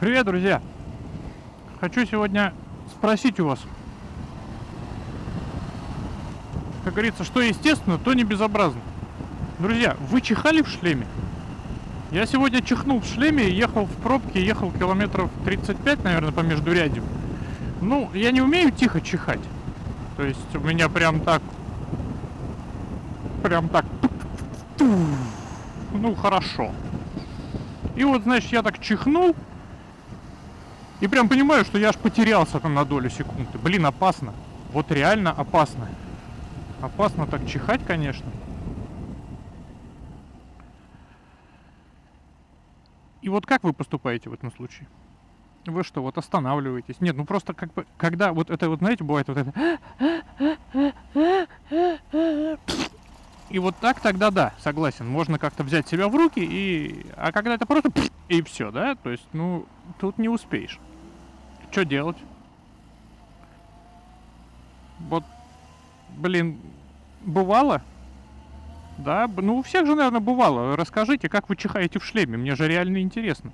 Привет, друзья! Хочу сегодня спросить у вас, как говорится, что естественно, то не безобразно. Друзья, вы чихали в шлеме? Я сегодня чихнул в шлеме, ехал в пробке, ехал километров 35, наверное, по междурядью. Ну, я не умею тихо чихать. То есть у меня прям так, ну, хорошо. И вот, значит, я так чихнул, и прям понимаю, что я аж потерялся там на долю секунды. Блин, опасно. Вот реально опасно. Опасно так чихать, конечно. И вот как вы поступаете в этом случае? Вы что, вот останавливаетесь? Нет, ну просто как бы, когда вот это вот, знаете, бывает вот это... И вот так тогда да, согласен, можно как-то взять себя в руки, а когда это просто... И все, да? То есть, ну, тут не успеешь. Что делать? Вот, блин, бывало? Да, ну у всех же, наверное, бывало. Расскажите, как вы чихаете в шлеме, мне же реально интересно.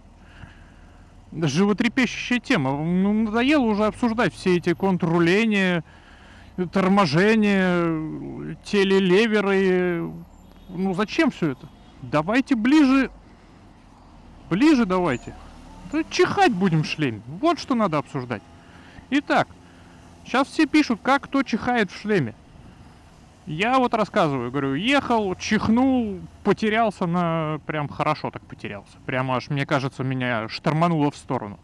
Животрепещущая тема. Ну, надоело уже обсуждать все эти контрруления, торможения, телелеверы. Ну зачем все это? Давайте ближе. Ближе давайте. Да чихать будем в шлеме. Вот что надо обсуждать. Итак, сейчас все пишут, как кто чихает в шлеме. Я вот рассказываю, говорю, ехал, чихнул, потерялся на... Прям хорошо так потерялся. Прямо аж, мне кажется, меня штормануло в сторону.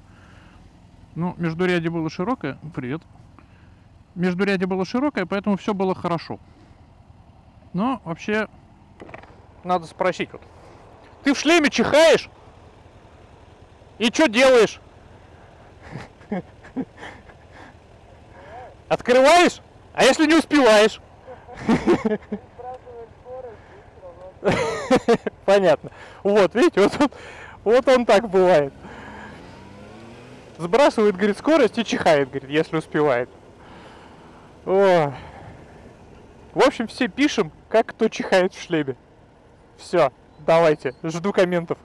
Ну, междурядье было широкое. Привет. Междурядье было широкое, поэтому все было хорошо. Но вообще... Надо спросить вот. Ты в шлеме чихаешь? И что делаешь? Открываешь? А если не успеваешь? Понятно. Вот, видите, вот он так бывает. Сбрасывает, говорит, скорость и чихает, говорит, если успевает. О. В общем, все пишем, как кто чихает в шлеме. Все, давайте, жду комментов.